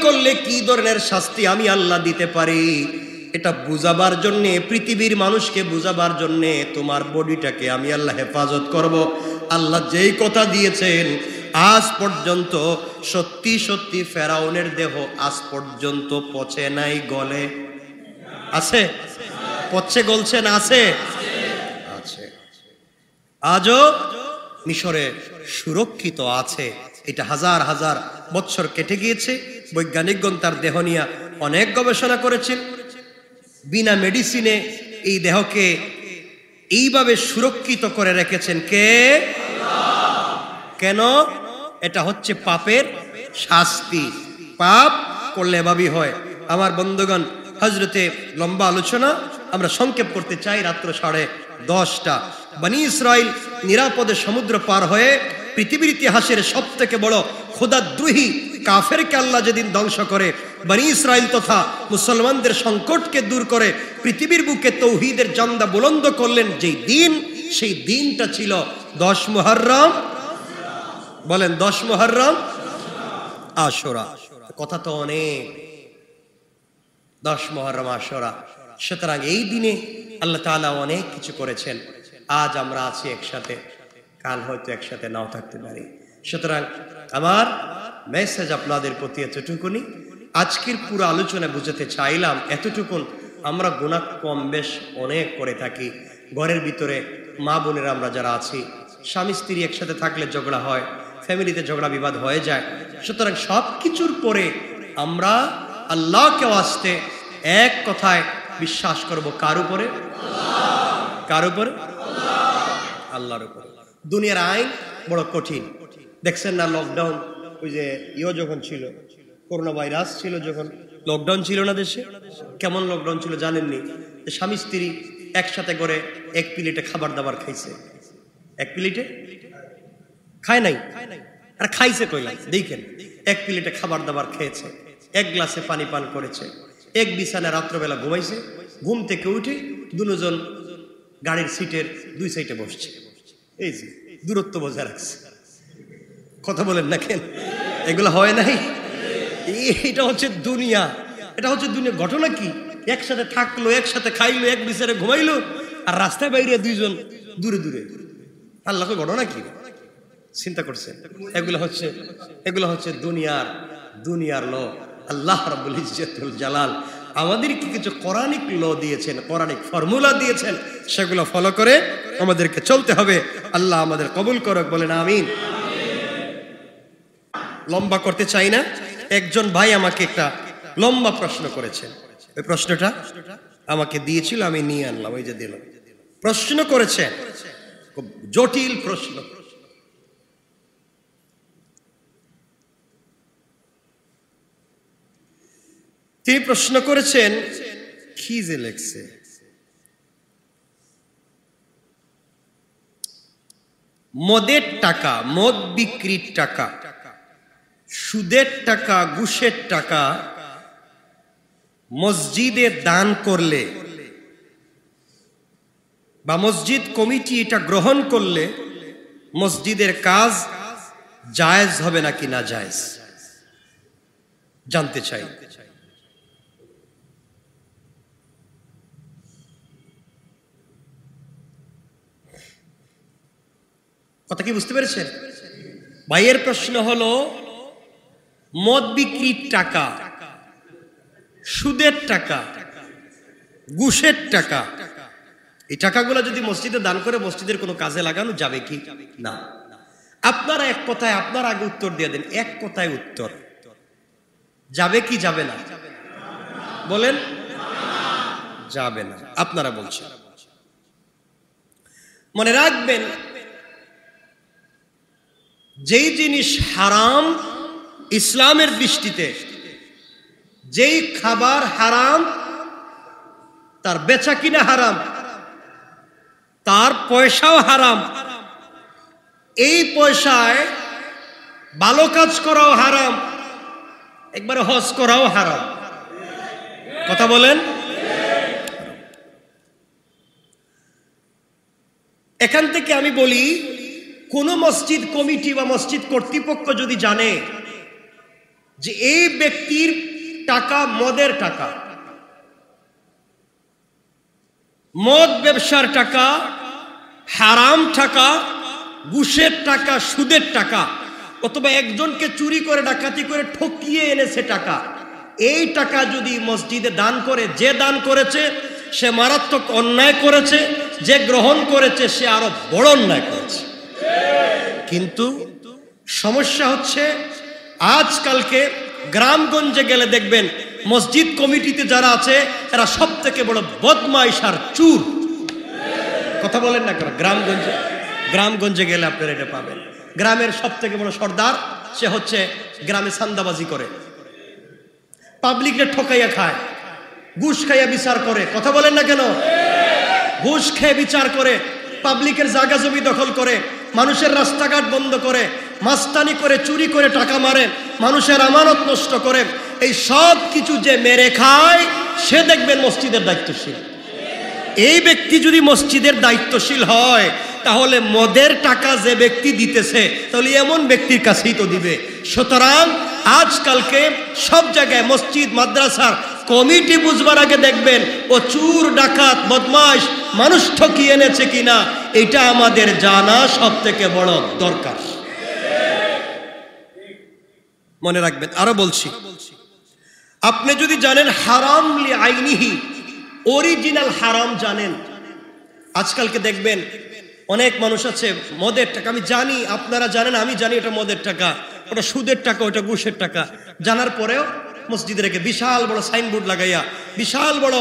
করলে কি ধরনের শাস্তি আমি আল্লাহ দিতে পারি, এটা বুঝাবার জন্যে, পৃথিবীর মানুষকে বুঝাবার জন্যে তোমার বডিটাকে আমি আল্লাহ হেফাজত করব। আল্লাহ যেই কথা দিয়েছেন, আজ পর্যন্ত সত্যি সত্যি ফেরাউনের দেহ আজ পর্যন্ত পচে নাই, গলে আছে, পচে গলছে না, আছে, আছে, আজও মিশরে সুরক্ষিত আছে। এটা হাজার হাজার বছর কেটে গিয়েছে। বৈজ্ঞানিকগণ তার দেহ নিয়ে অনেক গবেষণা করেছেন। বিনা মেডিসিনে এই দেহকে এইভাবে সুরক্ষিত করে রেখেছেন কে? কেন? এটা হচ্ছে পাপের শাস্তি। পাপ করলে এভাবেই হয়। আমার বন্ধুগণ, হজরতে লম্বা আলোচনা আমরা সংক্ষেপ করতে চাই। রাত্র 10:30। বনি ইসরাইল নিরাপদে সমুদ্র পার হয়ে পৃথিবীর ইতিহাসের সব থেকে বড় খোদাদ্রোহী কাফেরকে আল্লাহ যেদিন ধ্বংস করে, বনি ইসরাইল তথা মুসলমানদের সংকটকে দূর করে পৃথিবীর বুকে তৌহিদের জান্দা বুলন্দ করলেন যেই দিন, সেই দিনটা ছিল 10 মুহররম। বলেন 10 মুহররম আশুরা। কথা তো অনেক, 10 মুহররম আশুরা। সুতরাং এই দিনে আল্লাহ তাআলা অনেক কিছু করেছেন। আজ আমরা আছি একসাথে, কাল হয়তো একসাথে নাও থাকতে পারি। সুতরাং আমার মেসেজ আপনাদের প্রতি এতটুকুনি। আজকের পুরো আলোচনা বুঝাতে চাইলাম এতটুকুন, আমরা গুনাহ কম বেশ অনেক করে থাকি। ঘরের ভিতরে মা বোনেরা আমরা যারা আছি, স্বামী স্ত্রী একসাথে থাকলে ঝগড়া হয়, ফ্যামিলিতে ঝগড়া বিবাদ হয়ে যায়। সুতরাং সব কিছুর পরে আমরা আল্লাহকে আসতে এক কথায় বিশ্বাস করব, কার উপরে? কার উপরে? আল্লাহর উপরে। দুনিয়ার আইন বড় কঠিন। দেখছেন না, লকডাউন, ওই যে যখন ছিল, করোনা ভাইরাস ছিল, যখন লকডাউন ছিল না দেশে, কেমন লকডাউন ছিল জানেননি? স্বামী স্ত্রী একসাথে করে এক প্লেটে খাবার দাবার খাইছে। এক প্লেটে খায় নাই, আর খাইছে কইলাম, দেখেন, এক প্লেটে খাবার দাবার খেয়েছে, এক গ্লাসে পানি পান করেছে, এক বিছানায় রাত্রবেলা ঘুমাইছে, ঘুম থেকে উঠে দুজন গাড়ির সিটের 2 সাইডে বসছে। এই যে দূরত্ব বজায় রাখছে। কথা বলেন না কেন? এগুলো হয় নাই? এটা হচ্ছে দুনিয়া। এটা হচ্ছে দুনিয়া। ঘটনা কি? একসাথে থাকলো, একসাথে খাইলো, এক বিছানায় ঘুমাইলো, আর রাস্তায় বাইরে 2 জন দূরে দূরে। আল্লাহকে ঘটনা কি চিন্তা করছেন? এগুলো হচ্ছে দুনিয়ার ল। আল্লাহ রাব্বুল ইজ্জতুল জালাল আমাদেরকে কিছু কোরআনিক ল দিয়েছেন, কোরআনিক ফর্মুলা দিয়েছেন, সেগুলো ফলো করে আমাদেরকে চলতে হবে। আল্লাহ আমাদের কবুল করুক, বলেন আমিন। লম্বা করতে চাই না। একজন ভাই আমাকে একটা লম্বা প্রশ্ন করেছেন। ওই প্রশ্নটা আমাকে দিয়েছিল, আমি নিয়ে আনলাম, ওই যে দিলাম। প্রশ্ন করেছেন, খুব জটিল প্রশ্ন। তিনি প্রশ্ন করেছেন, কি যে লেখছে, মদের টাকা, মদ বিক্রির টাকা, সুদের টাকা, ঘুষের টাকা মসজিদে দান করলে বা মসজিদ কমিটি এটা গ্রহণ করলে মসজিদের কাজ জায়েজ হবে নাকি না জায়েজ জানতে চাই। কথা কি বুঝতে পেরেছেন? ভাইয়ের প্রশ্ন হলো, মদ বিক্রির টাকা, সুদের টাকা, ঘুষের টাকা, এই টাকাগুলো যদি মসজিদে দান করে মসজিদের কোনো কাজে লাগানো যাবে কি না? আপনারা এক কথায়, আপনারা আগে উত্তর দিয়ে দেন। এক কথায় উত্তর, যাবে কি যাবে না? বলেন। যাবে না। আপনারা বলছেন। মনে রাখবেন, যেই জিনিস হারাম ইসলামের দৃষ্টিতে, যেই খাবার হারাম, তার বেচা কিনা হারাম, তার পয়সাও হারাম, এই পয়সায় ভালো কাজ করাও হারাম, একবারে হজ করাও হারাম। কথা বলেন। এখান থেকে আমি বলি, কোন মসজিদ কমিটি বা মসজিদ কর্তৃপক্ষ যদি জানে যে এই ব্যক্তির টাকা মদের টাকা, মদ ব্যবসার টাকা, হারাম টাকা, ঘুষের টাকা, সুদের টাকা, অথবা একজনকে চুরি করে ডাকাতি করে ঠকিয়ে এনেছে টাকা, এই টাকা যদি মসজিদে দান করে, যে দান করেছে সে মারাত্মক অন্যায় করেছে, যে গ্রহণ করেছে সে আরো বড় অন্যায় করেছে। কিন্তু সমস্যা হচ্ছে আজকালকে গ্রামগঞ্জে গেলে দেখবেন মসজিদ কমিটিতে যারা আছে এরা সব থেকে বড় বদমাইশ আর চুর। কথা বলেন না কেন? গ্রামগঞ্জে গেলে আপনারা এটা পাবেন। গ্রামের সব থেকে বড় সর্দার সে হচ্ছে গ্রামে চাঁদাবাজি করে, পাবলিককে ঠকাইয়া খায়, ঘুষ খাইয়া বিচার করে। কথা বলেন না কেন? ঘুষ খেয়ে বিচার করে, পাবলিকের জায়গা জমি দখল করে, মানুষের রাস্তাঘাট বন্ধ করে, মাস্তানি করে, চুরি করে টাকা মারে, মানুষের আমানত নষ্ট করে। এই সব কিছু যে মেরে খায় সে দেখবেন মসজিদের দায়িত্বশীল। এই ব্যক্তি যদি মসজিদের দায়িত্বশীল হয় তাহলে মদের টাকা যে ব্যক্তি দিতেছে তাহলে এমন ব্যক্তির কাছেই তো দিবে। সুতরাং আজকালকে সব জায়গায় মসজিদ মাদ্রাসার কমিটি বুঝবার আগে দেখবেন ও চুর, ডাকাত, বদমাশ, মানুষ ঠকিয়ে এনেছে কিনা এটা আমাদের জানা সব থেকে বড় দরকার। মনে রাখবেন। আরো বলছি, আপনি যদি জানেন হারাম লি আইনিহি, অরিজিনাল হারাম জানেন। আজকালকে দেখবেন অনেক মানুষ আছে মদের টাকা, আমি জানি আপনারা জানেন, আমি জানি এটা মদের টাকা, ওটা সুদের টাকা, ওটা ঘুষের টাকা, জানার পরেও মসজিদে রেখে বিশাল বড় সাইনবোর্ড লাগাইয়া, বিশাল বড়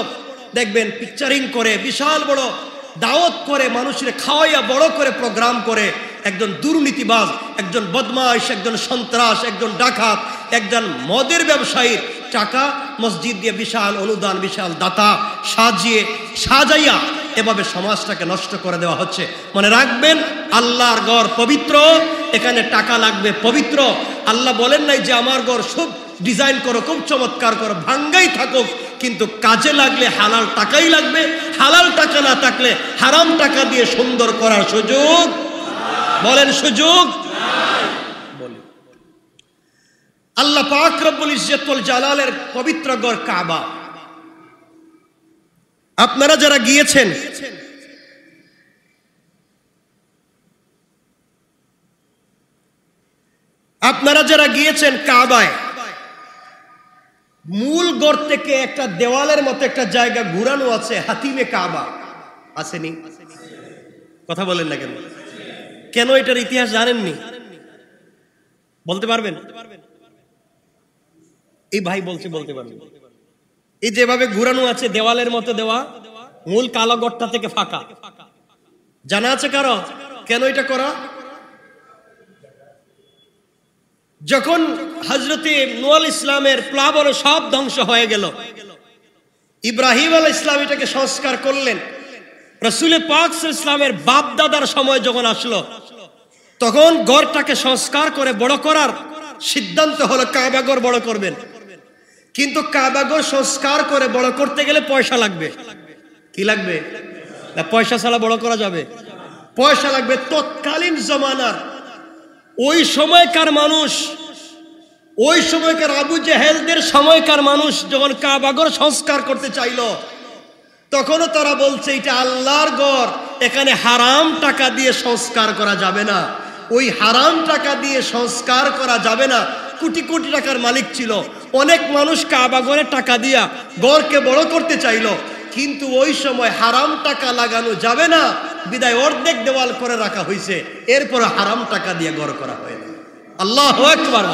দেখবেন পিকচারিং করে, বিশাল বড় দাওয়াত করে, মানুষের খাওয়াইয়া বড় করে প্রোগ্রাম করে। একজন দুর্নীতিবাজ, একজন বদমাশ, একজন সন্ত্রাস, একজন ডাকাত, একজন মদের ব্যবসায়ীর টাকা মসজিদ দিয়ে বিশাল অনুদান, বিশাল দাতা সাজাইয়া এভাবে সমাজটাকে নষ্ট করে দেওয়া হচ্ছে। মনে রাখবেন আল্লাহর ঘর পবিত্র, এখানে টাকা লাগবে পবিত্র। আল্লাহ বলেন নাই যে আমার ঘর সব ডিজাইন করো, খুব চমৎকার করো, ভাঙ্গাই থাকুক, কিন্তু কাজে লাগলে হালাল টাকাই লাগবে। হালাল টাকা না থাকলে হারাম টাকা দিয়ে সুন্দর করার সুযোগ, বলেন সুযোগ বলি। আল্লাহ পাক রব্বুল ইজ্জত ওয়াল জালালের পবিত্র ঘর কাবা, আপনারা যারা গিয়েছেন কাবায়, মূল ঘর থেকে একটা দেওয়ালের মতো একটা জায়গা ঘুরানো আছে, হাতিমে কাবা আসেনি? কথা বলেন না কেন? কেন এটার ইতিহাস জানেননি? বলতে পারবেন? এই ভাই বলতে পারবেন? এই যেভাবে ঘুরানো আছে দেওয়ালের মতো দেওয়া, মূল কালো ঘরটা থেকে ফাঁকা, জানা আছে কারো কেন এটা করা? যখন হযরতে নূহ আলাইহিস সালামের প্লাবনে সব ধ্বংস হয়ে গেল, ইব্রাহিম আলাইহিস সালাম এটাকে সংস্কার করলেন। রাসূল পাক সাল্লাল্লাহু আলাইহি ওয়াসাল্লামের বাপ দাদার সময় যখন আসলো, তখন ঘরটাকে সংস্কার করে বড় করার সিদ্ধান্ত হলো কাবা ঘর বড় করবেন। কিন্তু কাবা ঘর সংস্কার করে বড় করতে গেলে পয়সা লাগবে। কি লাগবে? না পয়সা ছাড়া বড় করা যাবে? পয়সা লাগবে। তৎকালীন জমানার ওই সময়কার মানুষ, ওই সময়কার আবু জেহেলদের সময়কার মানুষ যখন কাবা ঘর সংস্কার করতে চাইলো, তখনও তারা বলছে এটা আল্লাহর ঘর, এখানে হারাম টাকা দিয়ে সংস্কার করা যাবে না। ওই হারাম টাকা দিয়ে সংস্কার করা যাবে না। কোটি কোটি টাকার মালিক ছিল, অনেক মানুষ কাবা ঘরে টাকা দিয়া ঘরকে বড় করতে চাইলো, কিন্তু ওই সময় হারাম টাকা লাগানো যাবে না, বিদায় অর্ধেক দেওয়াল করে রাখা হয়েছে। এরপরে হারাম টাকা দিয়ে ঘর করা হয় না। আল্লাহু আকবার।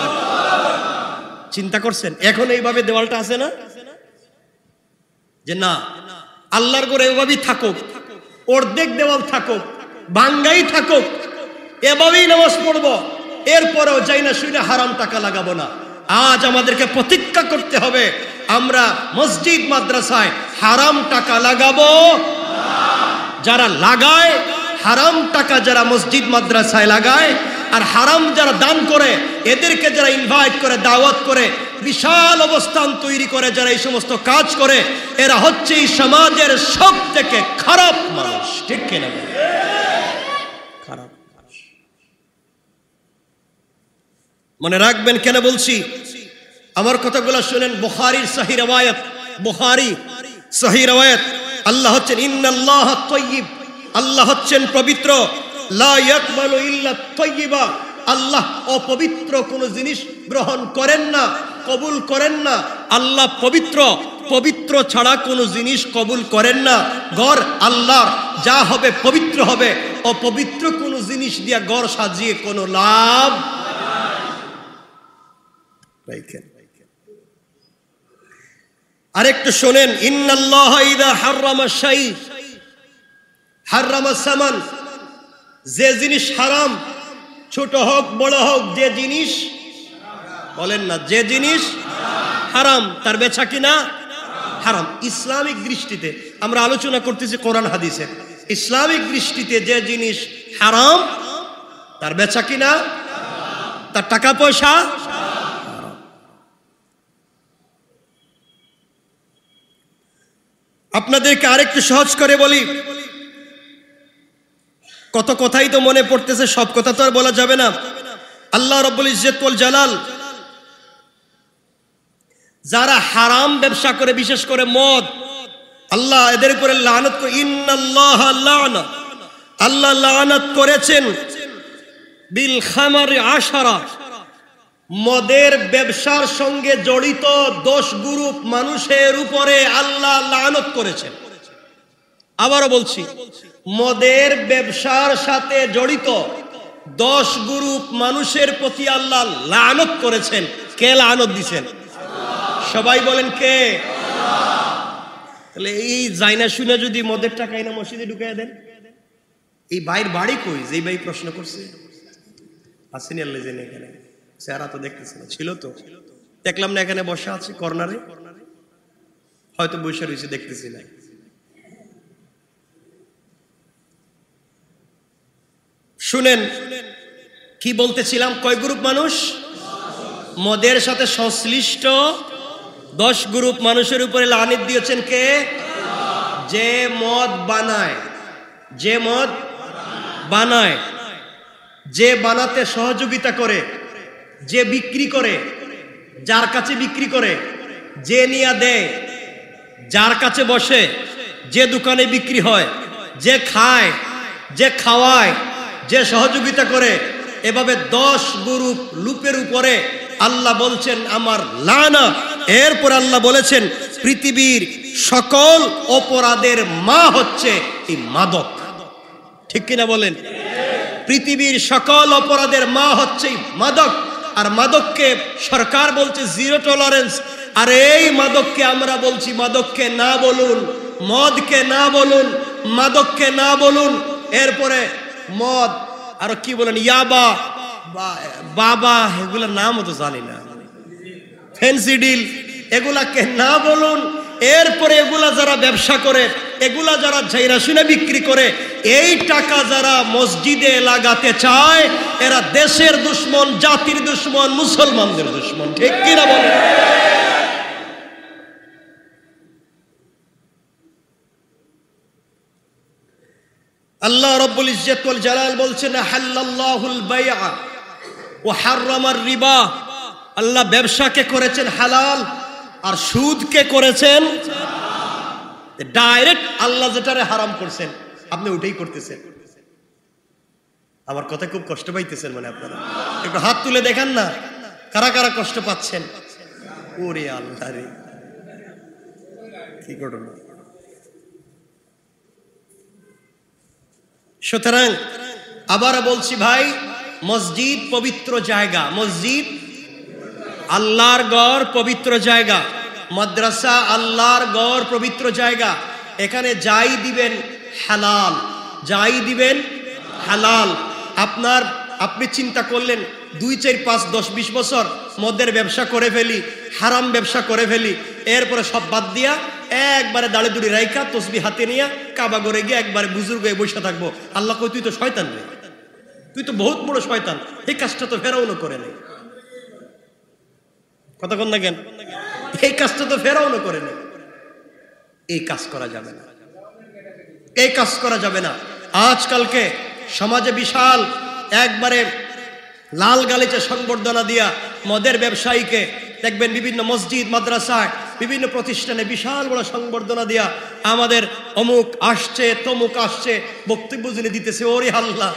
চিন্তা করছেন এখন এইভাবে দেওয়ালটা আছে না? যে না, আল্লাহর ঘরে এভাবেই থাকুক, অর্ধেক দেওয়াল থাকুক, ভাঙ্গাই থাকুক, এভাবেই নামাজ পড়বো, এরপরেও যাই না শুনে হারাম টাকা লাগাবো না। আজ আমাদেরকে প্রতিজ্ঞা করতে হবে, আমরা মসজিদ মাদ্রাসায় হারাম টাকা লাগাবো। যারা লাগায় হারাম টাকা, যারা মসজিদ মাদ্রাসায় লাগায় আর হারাম যারা দান করে, এদেরকে যারা ইনভাইট করে, দাওয়াত করে, বিশাল অবস্থান তৈরি করে, যারা এই সমস্ত কাজ করে, এরা হচ্ছে এই সমাজের সব থেকে খারাপ মানুষ। ঠিক কিনা? খারাপ। মনে রাখবেন কেন বলছি, আমার কথাগুলো শুনেন। বুখারীর সহিহ রওয়ায়াত, বুখারী সহিহ রওয়ায়াত, আল্লাহ হচ্ছেন ইন্নাল্লাহ তাইয়্যিব, আল্লাহ হচ্ছেন পবিত্র। লা ইয়াকবালু ইল্লা তাইয়্যিবা, আল্লাহ অপবিত্র কোনো জিনিস গ্রহণ করেন না, কবুল করেন না। আল্লাহ পবিত্র, পবিত্র ছাড়া কোনো জিনিস কবুল করেন না। ঘর আল্লাহর, যা হবে পবিত্র হবে। অপবিত্র কোনো জিনিস দিয়া ঘর সাজিয়ে কোনো লাভ নাই। আরেকটু শোনেন, ইন্নাল্লাহ ইযা হাররামা শাই হাররামা সামান, যে জিনিস হারাম, ছোট হোক বড় হোক, যে জিনিস, বলেন না, যে জিনিস হারাম তার বেচা কিনা হারাম। ইসলামিক দৃষ্টিতে আমরা আলোচনা করতেছি কোরআন হাদিসে, ইসলামিক দৃষ্টিতে যে জিনিস হারাম তার বেচা কিনা, তার টাকা পয়সা হারাম। আপনাদেরকে আরেকটু সহজ করে বলি, কত কথাই তো মনে পড়তেছে, সব কথা তো আর বলা যাবে না। আল্লাহ রাব্বুল ইজ্জত ওয়াল জালাল যারা হারাম ব্যবসা করে, বিশেষ করে মদ, আল্লাহ এদের উপরে লানত করে। ইন্নাল্লাহ লা'না, আল্লাহ লানত করেছেন বিল খামারি আশারা, মদের ব্যবসার সঙ্গে জড়িত 10 গ্রুপ মানুষের উপরে আল্লাহ লানত করেছেন। আবারও বলছি, মদের ব্যবসার সাথে জড়িত 10 গ্রুপ মানুষের প্রতি আল্লাহ লানত করেছেন। কে লানত দিবেন? সবাই বলেন কে? তাহলে এই জাইনা শুনে যদি মদের টাকা এনে মসজিদে ঢুকাই দেন, এই ভাইয়ের বাড়ি কই? যে ভাই প্রশ্ন করছে আসেনি, আল্লাহ জানে। এখানে চেহারা তো দেখতেছিল, ছিল তো, দেখলাম না এখানে বসা আছে কর্নারে, হয়তো বসে রয়েছে, দেখতেছি না। শুনেন কি বলতেছিলাম, কয় গ্রুপ মানুষ? মদের সাথে সংশ্লিষ্ট 10 গ্রুপ মানুষের উপরে লানত দিয়েছেন কে? যে মদ বানায়, যে মদ বানায়, যে বানাতে সহযোগিতা করে, যে বিক্রি করে, যার কাছে বিক্রি করে, যে নিয়ে দেয়, যার কাছে বসে, যে দোকানে বিক্রি হয়, যে খায়, যে খাওয়ায়, যে সহযোগিতা করে, এভাবে 10 গ্রুপ লুপের উপরে আল্লাহ বলছেন আমার লানা। এরপর আল্লাহ বলেছেন পৃথিবীর সকল অপরাধের মা হচ্ছে এই মাদক। ঠিক কিনা বলেন? পৃথিবীর সকল অপরাধের মা হচ্ছে মাদক। আর মাদককে সরকার বলছে জিরো টলারেন্স। আর এই মাদককে আমরা বলছি মাদককে না বলুন, মদকে না বলুন, মাদককে না বলুন। এরপরে মদ, আর কি বলেন, ইয়াবা, বাবা, এগুলোর নামও তো জানি না, ফেন্সিডিল, এগুলাকে না বলুন। এরপরে এগুলা যারা ব্যবসা করে, এগুলা যারা জাইরা শুনে বিক্রি করে, এই টাকা যারা মসজিদে লাগাতে চায়, এরা দেশের দুশ্মন, জাতির দুশ্মন, মুসলমানদের দুশ্মন। ঠিক কিনা বলেন? আল্লাহ রাব্বুল ইজ্জত ওয়াল জালাল বলছেন হাল্লাল্লাহুল বাইআ ওয়া হাররামার রিবা, আল্লাহ ব্যবসাকে করেছেন হালাল আর সুদকে করেছেন ডাইরেক্ট। আল্লাহ যেটারে হারাম করছেন আপনি ওটাই করতেছেন। আমার কথা খুব কষ্ট পাইতেছেন মানে আপনারা? একটু হাত তুলে দেখান না, কারা কারা কষ্ট পাচ্ছেন? ওরে আল্লাহ রে, কি ঘটনা! সুতরাং আবার বলছি ভাই, মসজিদ পবিত্র জায়গা, মসজিদ আল্লাহর ঘর, পবিত্র জায়গা। মাদ্রাসা আল্লাহর ঘর, পবিত্র জায়গা। এখানে যাই দিবেন হালাল, যাই দিবেন হালাল। আপনি চিন্তা করলেন 2, 4, 5, 10, 20 বছর মদের ব্যবসা করে ফেলি, হারাম ব্যবসা করে ফেলি, এরপরে সব বাদ দিয়া একবারে দাড়ি দুড়ি রাইখা তসবিহ হাতে নিয়ে কাবা ঘরে গিয়ে একবারে বুজুর্গ হয়ে বসে থাকবো। আল্লাহ কই তুই তো শয়তান রে, তুই তো বহুত বড় শয়তান। এই কাজটা তো ফেরাউনও করে নাই। কথা কোন না কেন? এই কাজটা তো ফেরাউনও করে নাই। এই কাজ করা যাবে না, এই কাজ করা যাবে না। আজকালকে সমাজে বিশাল একবারে লাল গালিচা সংবর্ধনা দিয়া মদের ব্যবসায়ীকে দেখবেন বিভিন্ন মসজিদ মাদ্রাসায় বিভিন্ন প্রতিষ্ঠানে বিশাল বড় সংবর্ধনা দিয়া আমাদের অমুক আসছে তমুক আসছে বক্তব্য যিনি দিতেছে, ওরে আল্লাহ,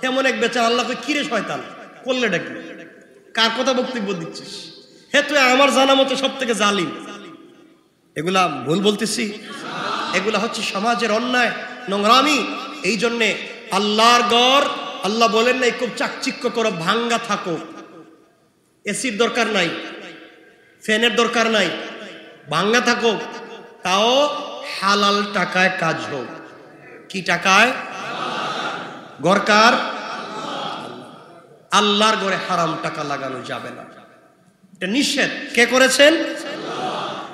এমন এক বেচারা আল্লাহ তো কিরে শয়তান করলে ডাকি, কার কথা বক্তব্য দিচ্ছিস? হে তুই আমার জানা মতো সব থেকে জালিম। এগুলা ভুল বলতেছি? এগুলা হচ্ছে সমাজের অন্যায়, নোংরামি। এই জন্যে আল্লাহর ঘর, আল্লাহ বলেন নাই খুব চাকচিক্য করো, ভাঙ্গা থাকো, এসির দরকার নাই, ফ্যানের দরকার নাই, ভাঙ্গা থাকো, তাও হালাল টাকায় কাজ হোক। কি টাকায়? গরকার আল্লাহর ঘরে হারাম টাকা লাগানো যাবে না, এটা নিষেধ। কে করেছেন?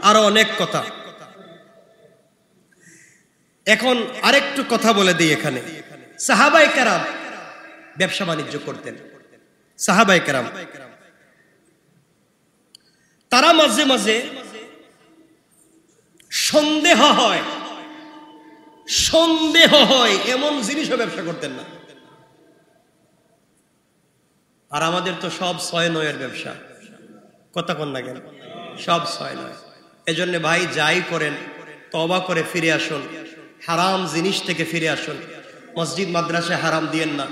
আরো অনেক কথা। এখন আরেকটু কথা বলে দিই এখানে। সাহাবায়ে কেরাম ব্যবসা বাণিজ্য করতেন। সাহাবায়ে কেরাম তারা মাঝে মাঝে সন্দেহ হয় এমন জিনিসও ব্যবসা করতেন না। আর আমাদের তো সব 6-9 ব্যবসা, কথা কন না কেন? সব 6-9। এজন্য ভাই যাই করেন তওবা করে ফিরে আসুন, হারাম জিনিস থেকে ফিরে আসুন, মসজিদ মাদ্রাসায় হারাম দিয়েন না।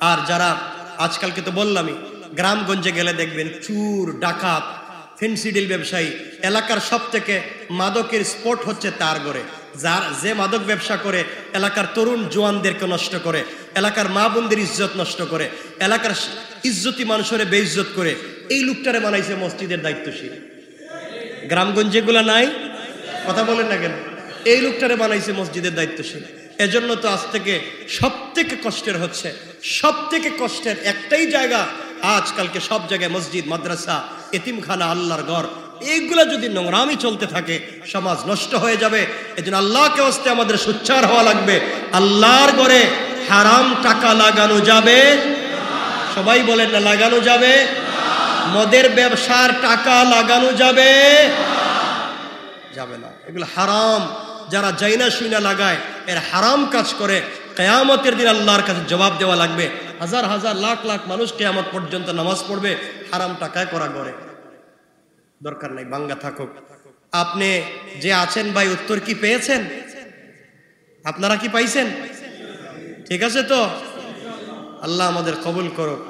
আর যারা আজকালকে তো বললামই, গ্রামগঞ্জে গেলে দেখবেন চুর, ডাকাত, ফেন্সিডিল ব্যবসায়ী, এলাকার সব থেকে মাদকের স্পট হচ্ছে তার ঘরে। যে মাদক ব্যবসা করে এলাকার তরুণ জোয়ানদেরকে নষ্ট করে, এলাকার মা বোনদের ইজ্জত নষ্ট করে, এলাকার ইজ্জতি মানুষের বেইজ্জত করে, এই লোকটারে বানাইছে মসজিদের দায়িত্বশীল। গ্রামগঞ্জে গুলা নাই, কথা বলেন না কেন? এই লোকটারে বানাইছে মসজিদের দায়িত্বশীল। এজন্য তো আজ থেকে সব থেকে কষ্টের হচ্ছে, সব থেকে কষ্টের একটাই জায়গা আজকালকে সব জায়গায় মসজিদ, মাদ্রাসা, এতিমখানা, আল্লাহর ঘর, এইগুলা যদি নোংরামি চলতে থাকে সমাজ নষ্ট হয়ে যাবে। এজন্য আল্লাহকে ওয়াস্তে আমাদের সোচ্চার হওয়া লাগবে। আল্লাহর ঘরে হারাম টাকা লাগানো যাবে? সবাই বলেন না, লাগানো যাবে? মদের ব্যবসার টাকা লাগানো যাবে? যাবে না, এগুলো হারাম। যারা জাইনা শুইনা লাগায়, এর হারাম কাজ করে, কিয়ামতের দিন আল্লাহর কাছে জবাব দেওয়া লাগবে। হাজার হাজার লাখ লাখ মানুষ কিয়ামত পর্যন্ত নামাজ পড়বে হারাম টাকায় করা করে। দরকার নাই, ভাঙ্গা থাকুক। আপনি যে আছেন ভাই, উত্তর কি পেয়েছেন? আপনারা কি পাইছেন? ঠিক আছে তো? আল্লাহ আমাদের কবুল করুক।